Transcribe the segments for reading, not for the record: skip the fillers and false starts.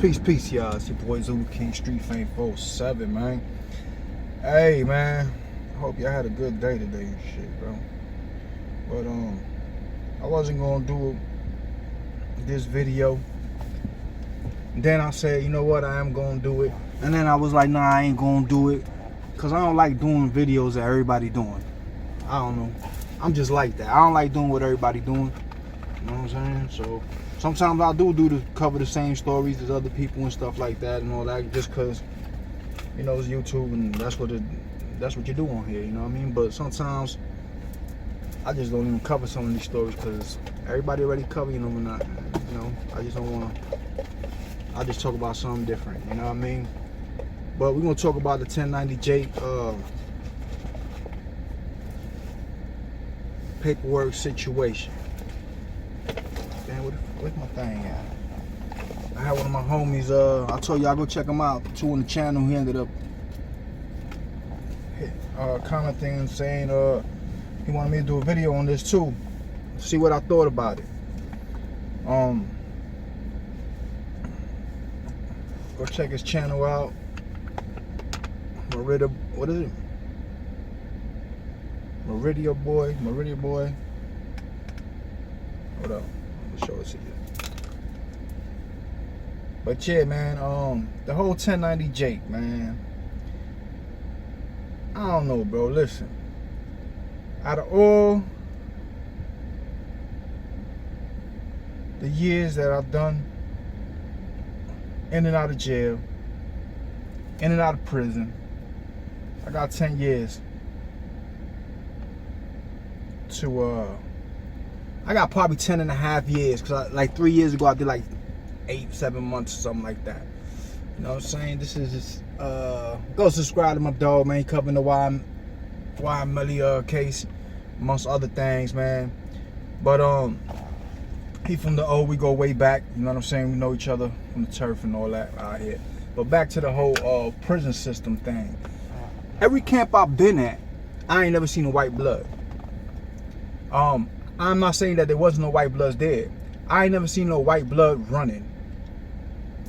Peace, y'all. It's your boy Zulu King Street Fame 47, man. Hey, man. I hope y'all had a good day today and shit, bro. But, I wasn't gonna do this video. Then I said, you know what, I am gonna do it. And then I was like, nah, I ain't gonna do it. Cause I don't like doing videos that everybody doing. I don't know. I'm just like that. I don't like doing what everybody doing. You know what I'm saying? So sometimes I do to cover the same stories as other people and stuff like that and all that, just cause, you know, it's YouTube and that's what you do on here, you know what I mean? But sometimes I just don't even cover some of these stories because everybody already covering them and not, you know, I just don't wanna, I just talk about something different, you know what I mean? But we're gonna talk about the 1090J paperwork situation. Damn, where's my thing at? I had one of my homies, I told y'all go check him out, too, on the channel. He ended up commenting and saying he wanted me to do a video on this too. See what I thought about it. Go check his channel out. What is it? Meridia Boy. Hold up, I'll show it to you. But yeah, man, the whole 1090J, man. I don't know, bro. Listen, out of all the years that I've done in and out of jail, in and out of prison, I got 10 years to I got probably 10 and a half years, because like 3 years ago I did like 8-7 months or something like that. You know what I'm saying? This is just go subscribe to my dog, man. He covering the Y Melly case, amongst other things, man. But he from the O, we go way back, you know what I'm saying? We know each other from the turf and all that out here. But back to the whole prison system thing. Every camp I've been at, I ain't never seen a white blood. I'm not saying that there wasn't no white bloods there. I ain't never seen no white blood running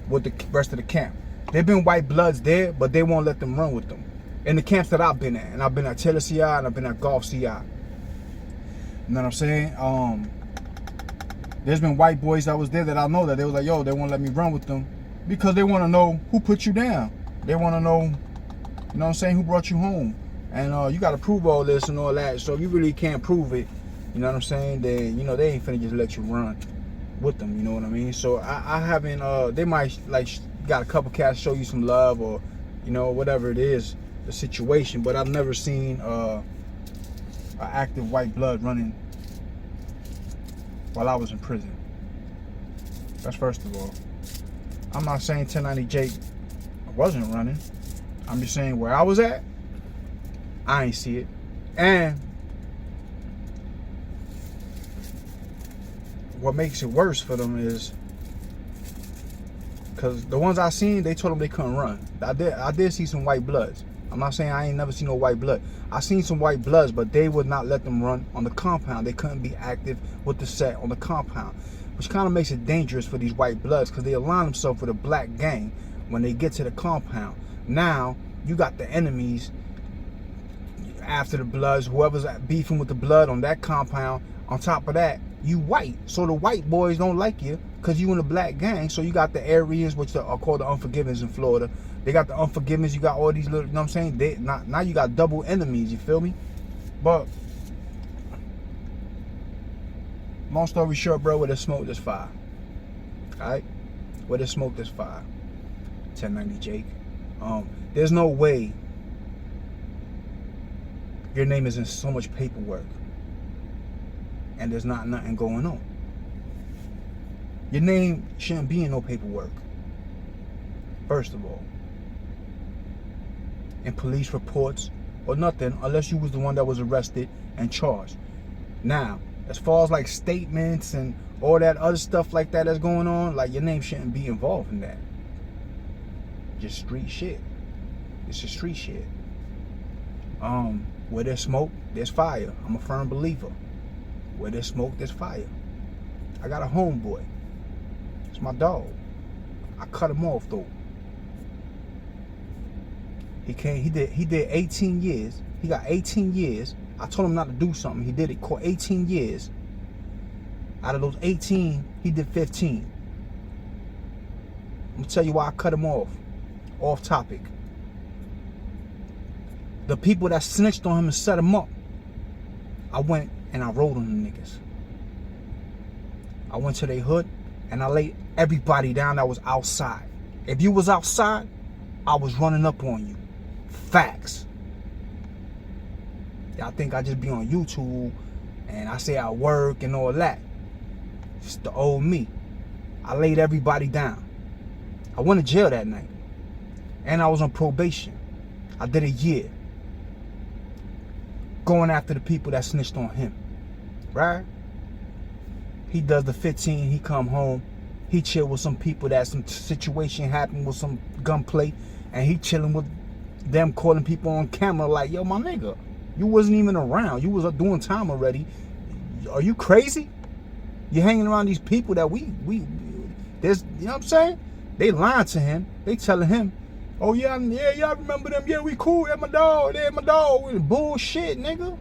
with the rest of the camp. There've been white bloods there, but they won't let them run with them. In the camps that I've been at, and I've been at Taylor CI and I've been at Golf CI. You know what I'm saying? There's been white boys that was there that I know that they was like, yo, they won't let me run with them because they want to know who put you down. They want to know, you know what I'm saying, who brought you home. And you got to prove all this and all that. So if you really can't prove it, you know what I'm saying, then, you know, they ain't finna just let you run with them, you know what I mean? So I haven't, they might, like, got a couple cats show you some love or, you know, whatever it is, the situation, but I've never seen an active white blood running while I was in prison. That's first of all. I'm not saying 1090J wasn't running. I'm just saying where I was at, I ain't see it. And what makes it worse for them is because the ones I seen, they told them they couldn't run. I did see some white bloods. I'm not saying I ain't never seen no white blood. I seen some white bloods, but they would not let them run on the compound. They couldn't be active with the set on the compound, which kind of makes it dangerous for these white bloods because they align themselves with a black gang when they get to the compound. Now you got the enemies after the bloods, whoever's beefing with the blood on that compound. On top of that, you white, so the white boys don't like you because you in a black gang. So you got the Aryans, which are called the Unforgivens in Florida. They got the Unforgivens. You got all these little, you know what I'm saying? Now you got double enemies. You feel me? But long story short, bro, where there's smoke, there's fire. All right, where there's smoke, there's fire. 1090J. There's no way your name is in so much paperwork and there's nothing going on. Your name shouldn't be in no paperwork, first of all, in police reports or nothing, unless you was the one that was arrested and charged. Now, as far as like statements and all that other stuff like that that's going on, like your name shouldn't be involved in that. Just street shit. It's just street shit. Where there's smoke, there's fire. I'm a firm believer. Where there's smoke, there's fire. I got a homeboy. It's my dog. I cut him off though. He did 18 years. He got 18 years. I told him not to do something. He did it. Caught 18 years. Out of those 18, he did 15. I'm gonna tell you why I cut him off. Off topic. The people that snitched on him and set him up, I went and I rolled on them niggas. I went to their hood and I laid everybody down that was outside. If you was outside, I was running up on you. Facts. Y'all think I just be on YouTube and I say I work and all that. It's the old me. I laid everybody down. I went to jail that night. And I was on probation. I did a year. Going after the people that snitched on him. Right? He does the 15, he come home. He chill with some people that some situation happened with some gunplay. And he chilling with them, calling people on camera like, yo, my nigga, you wasn't even around. You was doing time already. Are you crazy? You hanging around these people that there's, you know what I'm saying? They lying to him. They telling him, oh yeah, y'all remember them? Yeah, we cool. They're my dog. They're my dog. Bullshit, nigga.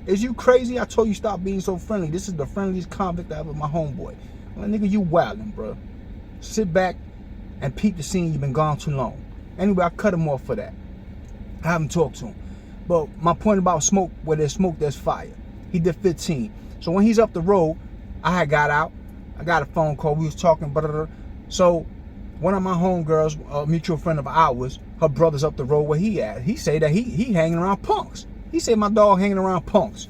Is you crazy? I told you stop being so friendly. This is the friendliest convict ever, my homeboy. Well, nigga, you wildin', bro. Sit back and peep the scene. You've been gone too long. Anyway, I cut him off for that. I haven't talked to him. But my point about smoke, where there's smoke, there's fire. He did 15. So when he's up the road, I had got out. I got a phone call. We was talking. Blah, blah, blah. So one of my homegirls, a mutual friend of ours, her brother's up the road where he at. He say that he hanging around punks. He said my dog hanging around punks.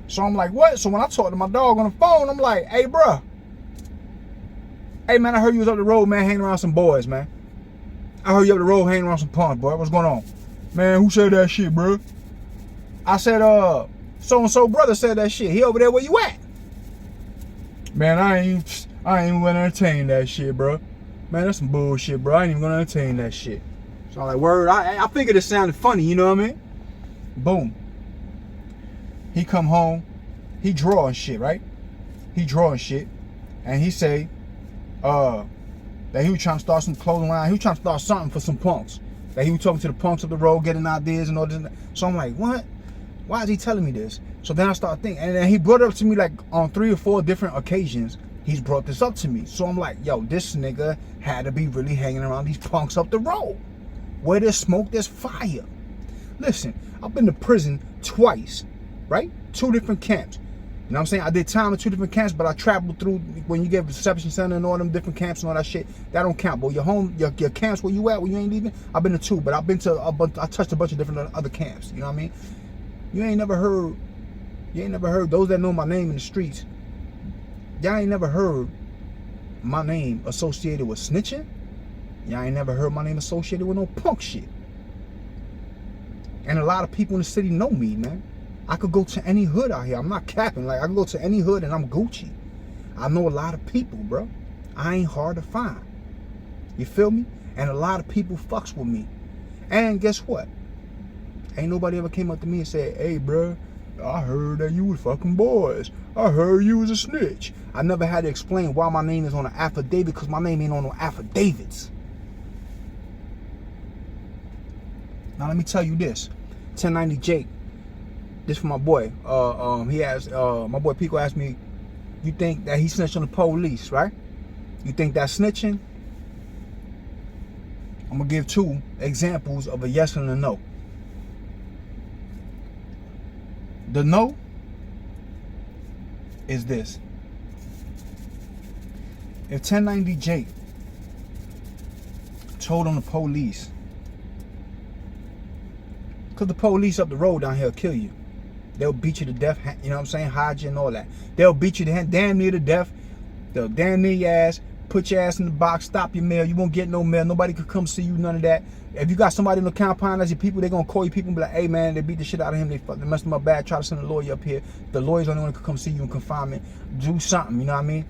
So I'm like, what? So when I talk to my dog on the phone, I'm like, hey, bro. Hey, man, I heard you was up the road, man, hanging around some boys, man. I heard you up the road hanging around some punks, boy. What's going on? Man, who said that shit, bro? I said, so-and-so brother said that shit. He over there where you at? Man, I ain't even gonna entertain that shit, bro. Man, that's some bullshit, bro. I ain't even gonna entertain that shit. So I'm like, word, I figured it sounded funny, you know what I mean? Boom. He come home, he drawing shit, right? He drawing shit. And he say, that he was trying to start some clothing line. He was trying to start something for some punks. That he was talking to the punks up the road, getting ideas and all this. So I'm like, what? Why is he telling me this? So then I start thinking, and then he brought it up to me like on 3 or 4 different occasions. He's brought this up to me. So I'm like, yo, this nigga had to be really hanging around these punks up the road. Where there's smoke, there's fire. Listen, I've been to prison twice, right? 2 different camps. You know what I'm saying? I did time in 2 different camps, but I traveled through, when you get reception center and all them different camps and all that shit, that don't count. But your camps where you at, where you ain't leaving, I've been to 2, but I've been to I touched a bunch of different other camps. You know what I mean? You ain't never heard those that know my name in the streets. Y'all ain't never heard my name associated with snitching. Y'all ain't never heard my name associated with no punk shit. And a lot of people in the city know me, man. I could go to any hood out here. I'm not capping. Like, I can go to any hood and I'm Gucci. I know a lot of people, bro. I ain't hard to find. You feel me? And a lot of people fucks with me. And guess what? Ain't nobody ever came up to me and said, hey, bro, I heard that you was fucking boys. I heard you was a snitch. I never had to explain why my name is on an affidavit, because my name ain't on no affidavits. Now, let me tell you this. 1090 Jake. This for my boy. He asked, my boy Pico asked me, you think that he snitched on the police, right? You think that's snitching? I'm going to give 2 examples of a yes and a no. The no is this. If 1090 Jake told on the police, because the police up the road down here will kill you. They'll beat you to death, you know what I'm saying, hide you and all that. They'll beat you damn near to death. They'll damn near your ass, put your ass in the box, stop your mail. You won't get no mail. Nobody could come see you, none of that. If you got somebody in the compound as your people, they're going to call you people and be like, hey, man, they beat the shit out of him. They messed him up bad. Try to send a lawyer up here. The lawyer's the only one who could come see you in confinement. Do something, you know what I mean?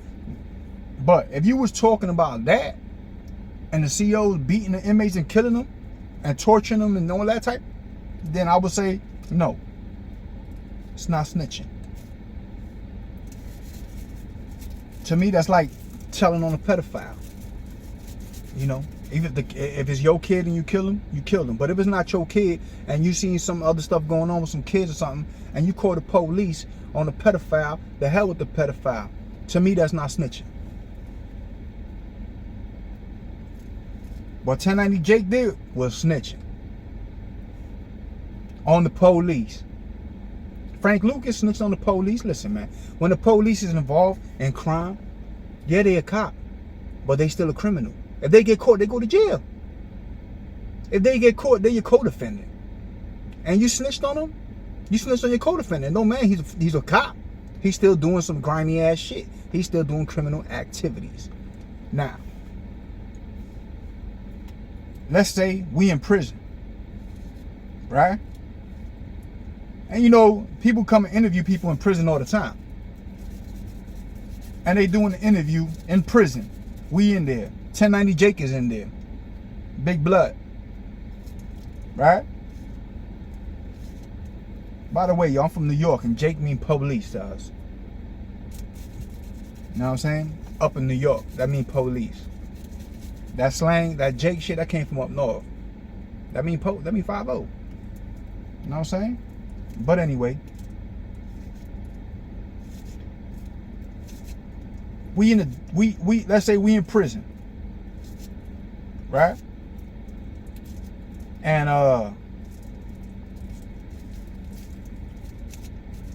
But if you was talking about that and the CEOs beating the inmates and killing them and torturing them and all that type, then I would say, no. It's not snitching. To me, that's like telling on a pedophile. You know, even if it's your kid and you kill him, you kill him. But if it's not your kid and you seen some other stuff going on with some kids or something, and you call the police on a pedophile, the hell with the pedophile. To me, that's not snitching. What 1090 Jake did was snitching on the police. Frank Lucas snitched on the police. Listen, man, when the police is involved in crime, yeah, they a cop, but they still a criminal. If they get caught, they go to jail. If they get caught, they're your co-defendant. And you snitched on them, you snitched on your co-defendant. No, man, he's a cop. He's still doing some grimy ass shit. He's still doing criminal activities. Now, let's say we in prison, right? And you know, people come and interview people in prison all the time. And they doing the interview in prison. We in there. 1090 Jake is in there. Big blood. Right? By the way, y'all, I'm from New York, and Jake mean police to us. You know what I'm saying? Up in New York, that mean police. That slang, that Jake shit, that came from up north. That mean 5-0. You know what I'm saying? But anyway, we let's say we in prison, right? And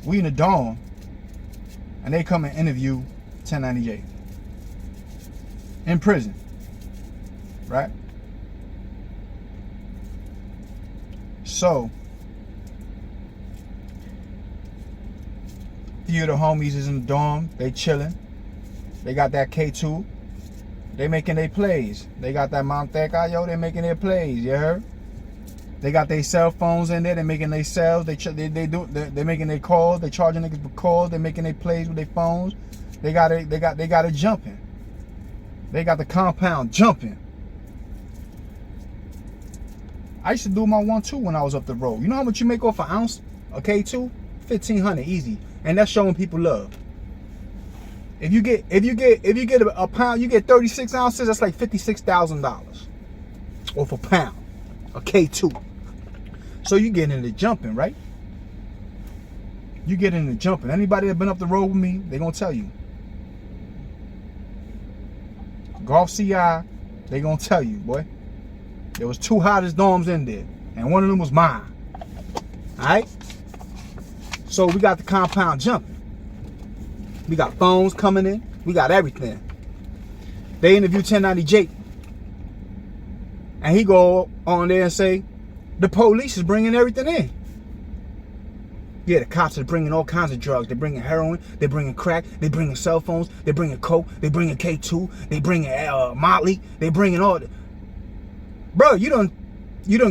we in the dorm, and they come and interview 1090 Jake in prison, right? So few of the homies is in the dorm, they chilling. They got that K2. They making their plays. They got that Manteca, yo, they making their plays, you heard? They got their cell phones in there, they making their cells, they making their calls, they charging niggas for calls, they making their plays with their phones. They got it jumping. They got the compound jumping. I used to do my 1-2 when I was up the road. You know how much you make off an ounce? A K2? 1,500 easy. And that's showing people love. If you get a pound, you get 36 ounces, that's like $56,000 off a pound. A K2. So you get into jumping, right? You get into jumping. Anybody that been up the road with me, they gonna tell you. Golf CI, they gonna tell you, boy. There was 2 hottest dorms in there, and one of them was mine. Alright? So we got the compound jumping. We got phones coming in. We got everything. They interview 1090 Jake. And he go on there and say, the police is bringing everything in. Yeah, the cops are bringing all kinds of drugs. They're bringing heroin. They're bringing crack. They're bringing cell phones. They're bringing coke. They're bringing K2. They're bringing Motley. They're bringing all. Bro, you done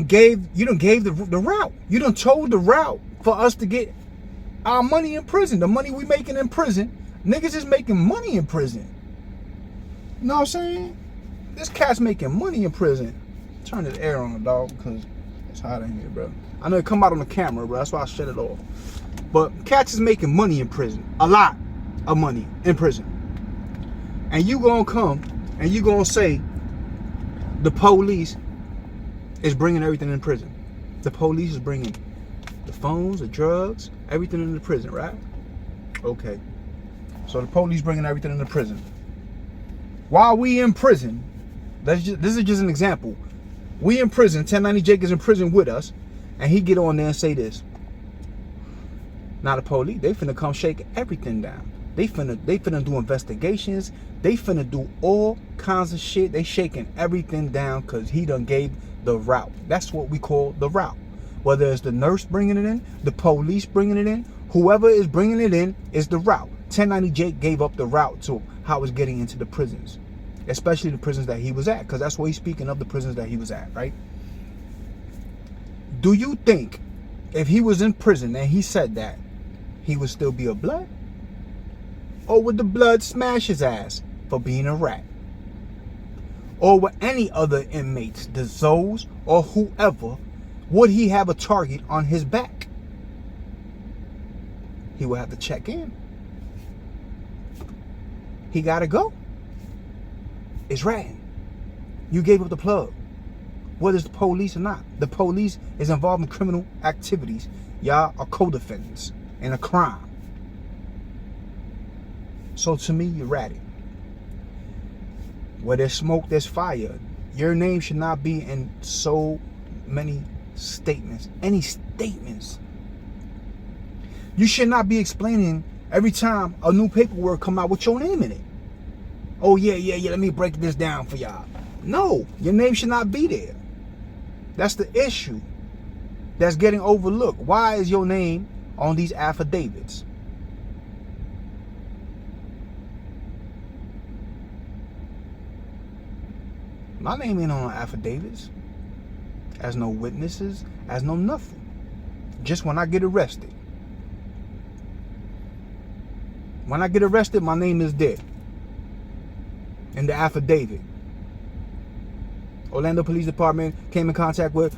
gave the route. You done told the route for us to get our money in prison. The money we making in prison. Niggas is making money in prison. You know what I'm saying? This cat's making money in prison. Turn this air on, dog, because it's hot in here, bro. I know it come out on the camera, bro. That's why I shut it off. But cats is making money in prison. A lot of money in prison. And you gonna come and you gonna say the police is bringing everything in prison. The police is bringing the phones, the drugs, everything into prison, right? Okay. So the police bringing everything into prison. While we in prison, this is just an example. We in prison, 1090 Jake is in prison with us, and he get on there and say this. Now the police, they finna come shake everything down. They finna do investigations. They finna do all kinds of shit. They shaking everything down because he done gave the route. That's what we call the route. Whether it's the nurse bringing it in, the police bringing it in, whoever is bringing it in is the route. 1090 Jake gave up the route to how it's getting into the prisons. Especially the prisons that he was at, because that's what he's speaking of, the prisons that he was at, right? Do you think if he was in prison and he said that, he would still be a blood? Or would the blood smash his ass for being a rat? Or would any other inmates, the Zoes or whoever, would he have a target on his back? He would have to check in. He gotta go. It's ratting. You gave up the plug. Whether it's the police or not. The police is involved in criminal activities. Y'all are co-defendants in a crime. So to me, you're ratted. Where there's smoke, there's fire. Your name should not be in so many statements. Any statements. You should not be explaining every time a new paperwork come out with your name in it. Oh yeah, let me break this down for y'all. No, your name should not be there. That's the issue that's getting overlooked. Why is your name on these affidavits? My name ain't on affidavits. As no witnesses, as no nothing. Just when I get arrested. When I get arrested, my name is there. In the affidavit. Orlando Police Department came in contact with,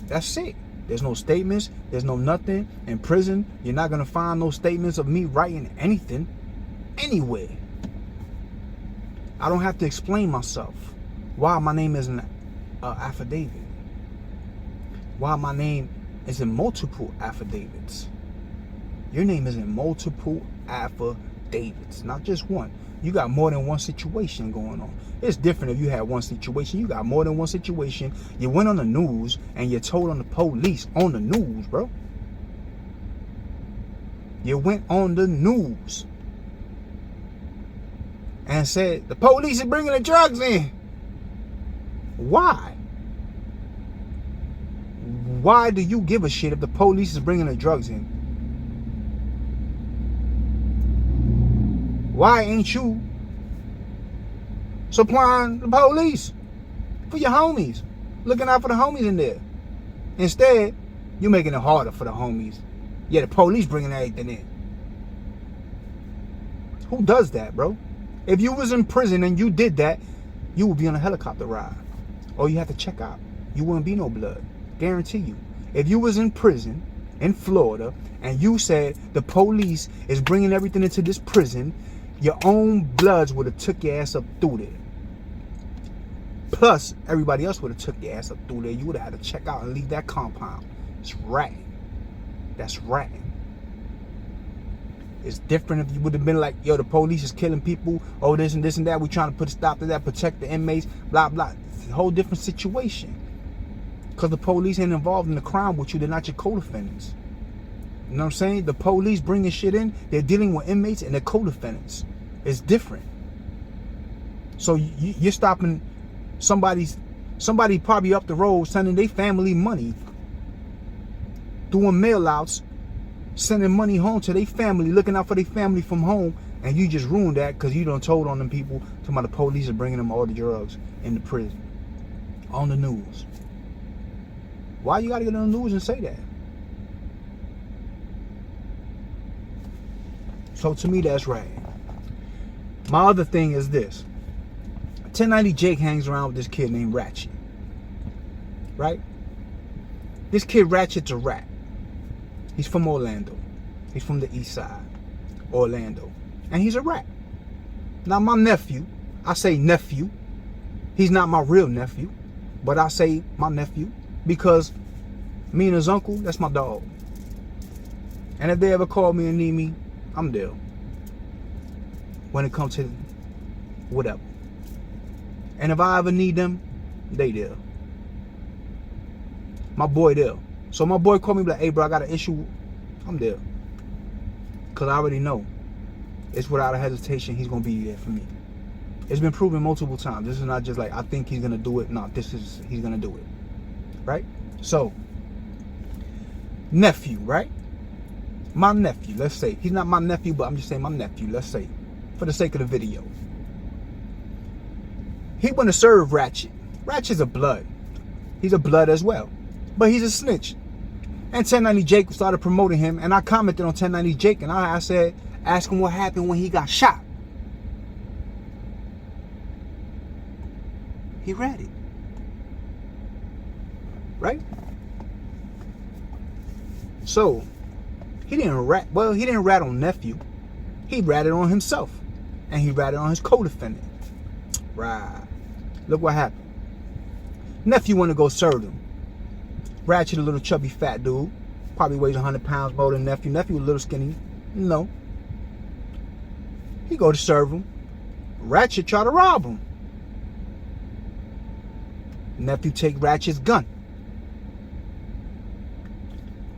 that's it. There's no statements, there's no nothing. In prison, you're not gonna find no statements of me writing anything, anywhere. I don't have to explain myself. Why my name is an affidavit. Why my name is in multiple affidavits. Your name is in multiple affidavits, not just one. You got more than one situation going on. It's different if you had one situation. You got more than one situation. You went on the news and you told on the police on the news, bro. You went on the news and said the police is bringing the drugs in. Why? Why do you give a shit if the police is bringing the drugs in? Why ain't you supplying the police for your homies? Looking out for the homies in there. Instead, you're making it harder for the homies. Yeah, the police bringing everything in. Who does that, bro? If you was in prison and you did that, you would be on a helicopter ride. Or you have to check out. You wouldn't be no blood. Guarantee you. If you was in prison in Florida and you said the police is bringing everything into this prison, your own bloods would have took your ass up through there. Plus, everybody else would have took your ass up through there. You would have had to check out and leave that compound. It's ratting. That's ratting. It's different if you would have been like, yo, the police is killing people. Oh, this and that. We're trying to put a stop to that, protect the inmates, blah, blah. It's a whole different situation. Because the police ain't involved in the crime with you. They're not your co-defendants. You know what I'm saying? The police bringing shit in. They're dealing with inmates and they're co-defendants. It's different. So you're stopping somebody probably up the road sending their family money, doing mail outs, sending money home to their family, looking out for their family from home, and you just ruined that because you done told on them people talking about the police are bringing them all the drugs into prison on the news. Why you gotta get on the news and say that? So to me, that's right. My other thing is this. 1090 Jake hangs around with this kid named Ratchet. Right? This kid Ratchet's a rat. He's from Orlando. He's from the east side. Orlando. And he's a rat. Now my nephew, I say nephew. He's not my real nephew. But I say my nephew because me and his uncle, that's my dog. And if they ever call me and need me, I'm there. When it comes to whatever. And if I ever need them, they there. My boy there. So my boy called me like, hey bro, I got an issue. I'm there. Because I already know. It's without a hesitation, he's going to be there for me. It's been proven multiple times. This is not just like, I think he's going to do it. No, he's going to do it. Right? So, nephew, right? My nephew, let's say. He's not my nephew, but I'm just saying my nephew, let's say. For the sake of the video. He want to serve Ratchet. Ratchet's a blood. He's a blood as well. But he's a snitch. And 1090 Jake started promoting him. And I commented on 1090 Jake. And I said, ask him what happened when he got shot. He read it. Right? So, he didn't rat on nephew. He ratted on himself. And he ratted on his co-defendant. Right. Look what happened. Nephew want to go serve him. Ratchet, a little chubby fat dude. Probably weighs 100 pounds more than nephew. Nephew a little skinny. No. He go to serve him. Ratchet try to rob him. Nephew take Ratchet's gun.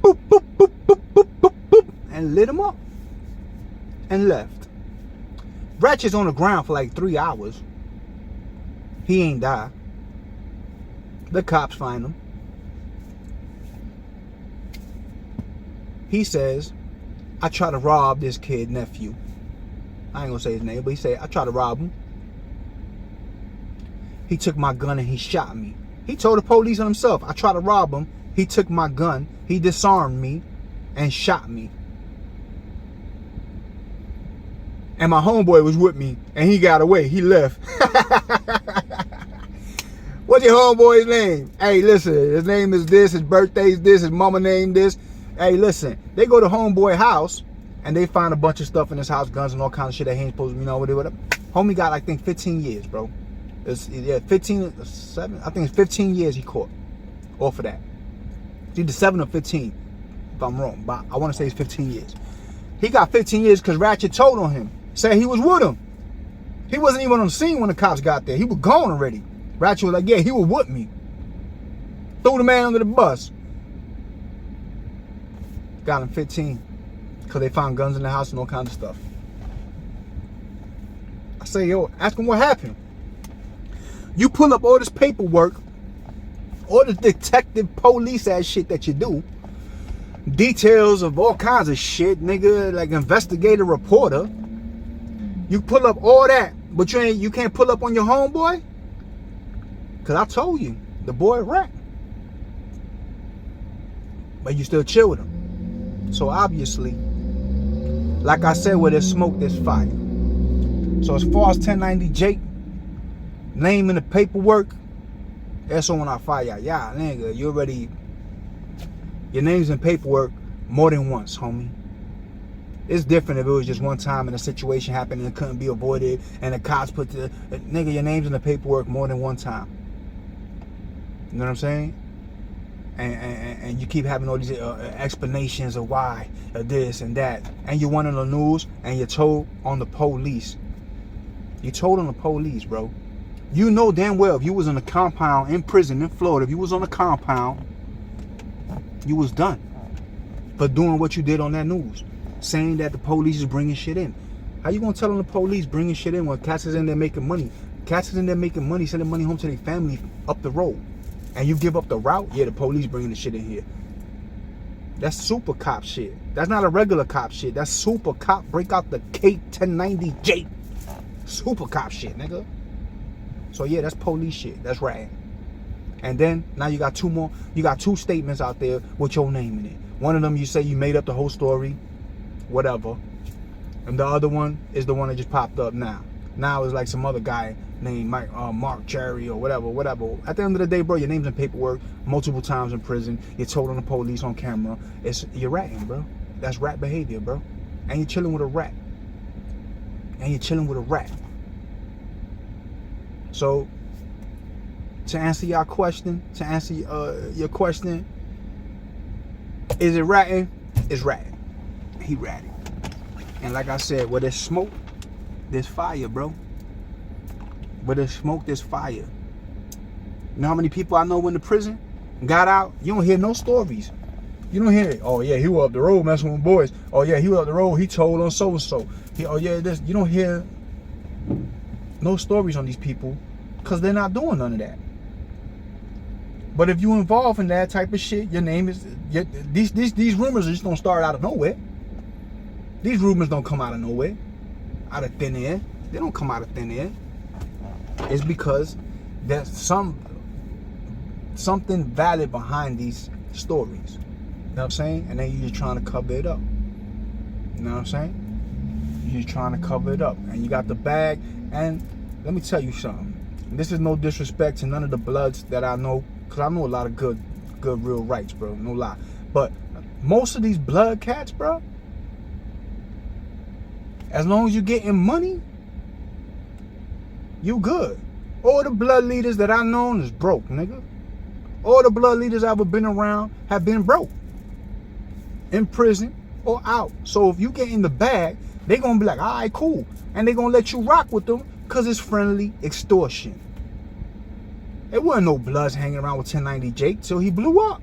Boop, boop, boop, boop, boop, boop, boop, and lit him up. And left. Ratchet's on the ground for like 3 hours. He ain't die. The cops find him. He says, I tried to rob this kid, nephew. I ain't gonna say his name, but he said, I tried to rob him. He took my gun and he shot me. He told the police on himself, I tried to rob him. He took my gun, he disarmed me, and shot me. And my homeboy was with me, and he got away. He left. What's your homeboy's name? Hey, listen, his name is this, his birthday's this, his mama named this. Hey, listen, they go to homeboy house, and they find a bunch of stuff in his house, guns and all kinds of shit that he ain't supposed to, you know, whatever. Homie got, I think, 15 years, bro. It's, yeah, 15, 7, I think it's 15 years he caught off of that. It's either 7 or 15, if I'm wrong, but I want to say it's 15 years. He got 15 years because Ratchet told on him, said he was with him. He wasn't even on the scene when the cops got there. He was gone already. Ratchet was like, yeah, he was with me. Threw the man under the bus. Got him 15 because they found guns in the house and all kinds of stuff. I say, yo, ask him what happened. You pull up all this paperwork, all the detective police ass shit that you do, details of all kinds of shit, nigga, like investigator, reporter. You pull up all that, but you can't pull up on your homeboy? Cause I told you, the boy rat. But you still chill with him. So obviously, like I said, where there's smoke, there's fire. So as far as 1090 Jake, name in the paperwork, that's on I fire. Yeah, nigga, you already, your name's in paperwork more than once, homie. It's different if it was just one time and a situation happened and it couldn't be avoided and the cops put the, nigga, your name's in the paperwork more than one time. You know what I'm saying? And you keep having all these explanations of why, this and that. And you went on the news and you told on the police. You told on the police, bro. You know damn well if you was in a compound in prison in Florida, if you was on a compound, you was done for doing what you did on that news. Saying that the police is bringing shit in. How you gonna tell on the police bringing shit in when cats is in there making money? Cats is in there making money, sending money home to their family up the road. And you give up the route? Yeah, the police bringing the shit in here. That's super cop shit. That's not a regular cop shit. That's super cop. Break out the K1090J. Super cop shit, nigga. So yeah, that's police shit. That's right. And then now you got two more. You got two statements out there with your name in it. One of them you say you made up the whole story, whatever. And the other one is the one that just popped up now. Now it's like some other guy named Mark Cherry or whatever. At the end of the day, bro, your name's in paperwork multiple times in prison. You're told on the police on camera. You're ratting, bro. That's rat behavior, bro. And you're chilling with a rat. So, to answer your question, your question, is it ratting? It's ratting. He ratting. And like I said, where there's smoke, there's fire, bro. Where there's smoke, there's fire. You know how many people I know went to prison, got out? You don't hear no stories. You don't hear it. Oh yeah, he was up the road messing with boys. Oh yeah, he was up the road. He told on so and so. Oh yeah, this. You don't hear no stories on these people because they're not doing none of that. But if you involved in that type of shit, your name is these rumors just don't start out of nowhere. These rumors don't come out of nowhere, out of thin air. They don't come out of thin air. It's because there's something valid behind these stories. You know what I'm saying? And then you're just trying to cover it up. You know what I'm saying? You're just trying to cover it up. And you got the bag. And let me tell you something. This is no disrespect to none of the Bloods that I know. Because I know a lot of good real rights, bro. No lie. But most of these Blood cats, bro, as long as you're getting money, you good. All the blood leaders that I known is broke, nigga. All the blood leaders I've ever been around have been broke. In prison or out. So if you get in the bag, they gonna be like, all right, cool. And they gonna let you rock with them because it's friendly extortion. There wasn't no bloods hanging around with 1090 Jake till he blew up.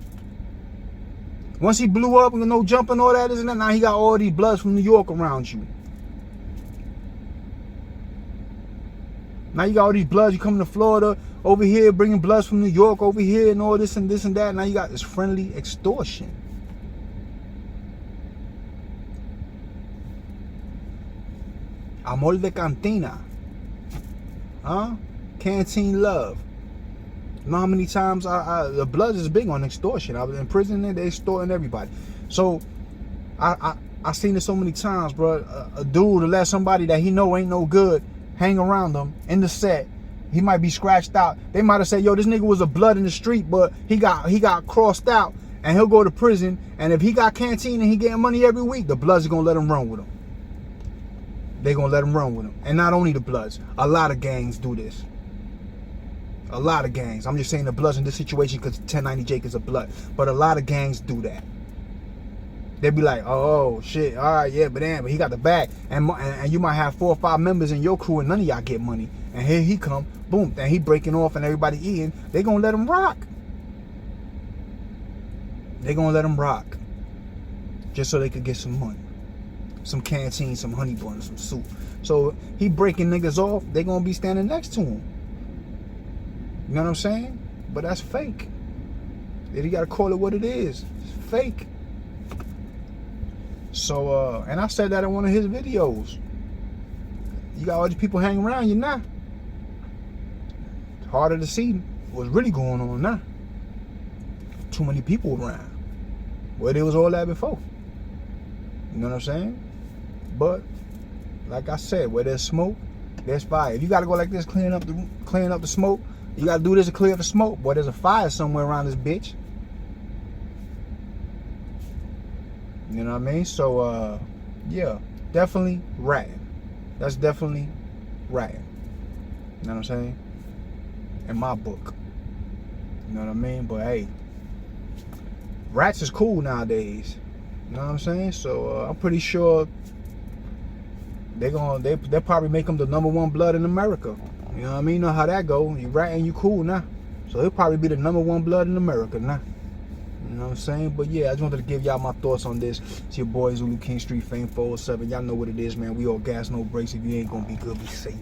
Once he blew up and no jumping, all that, isn't that? Now he got all these bloods from New York around you. Now you got all these bloods. You coming to Florida, over here, bringing bloods from New York, over here, and all this and this and that. Now you got this friendly extortion. Amor de cantina. Huh? Canteen love. You know how many times the blood is big on extortion. I was in prison and they extorting everybody. So I seen it so many times, bro. A dude to let somebody that he know ain't no good hang around them in the set. He might be scratched out. They might have said, yo, this nigga was a blood in the street, but he got crossed out and he'll go to prison. And if he got canteen and he getting money every week, the bloods are gonna let him run with him. They gonna let him run with him. And not only the bloods, a lot of gangs do this. A lot of gangs. I'm just saying the bloods in this situation because 1090 Jake is a blood. But a lot of gangs do that. They be like, oh shit, all right, yeah, but he got the bag. And you might have 4 or 5 members in your crew and none of y'all get money. And here he come, boom, and he breaking off and everybody eating. They gonna let him rock. They gonna let him rock. Just so they could get some money. Some canteen, some honey bun, some soup. So he breaking niggas off, they gonna be standing next to him. You know what I'm saying? But that's fake. You gotta call it what it is. It's fake. So, and I said that in one of his videos. You got all these people hanging around you now. It's harder to see what's really going on now. Too many people around. Where there was all that before. You know what I'm saying? But, like I said, where there's smoke, there's fire. If you gotta go like this, cleaning up the smoke, you gotta do this to clear up the smoke. Boy, there's a fire somewhere around this bitch. You know what I mean? So, yeah, definitely ratting. That's definitely ratting. You know what I'm saying? In my book. You know what I mean? But hey, rats is cool nowadays. You know what I'm saying? So I'm pretty sure they'll probably make him the #1 blood in America. You know what I mean? You know how that go. You ratting, you cool now. So he'll probably be the #1 blood in America now. You know what I'm saying? But yeah, I just wanted to give y'all my thoughts on this. It's your boy Zulu King Street Fame 407. Y'all know what it is, man. We all gas, no brakes. If you ain't gonna be good, be safe.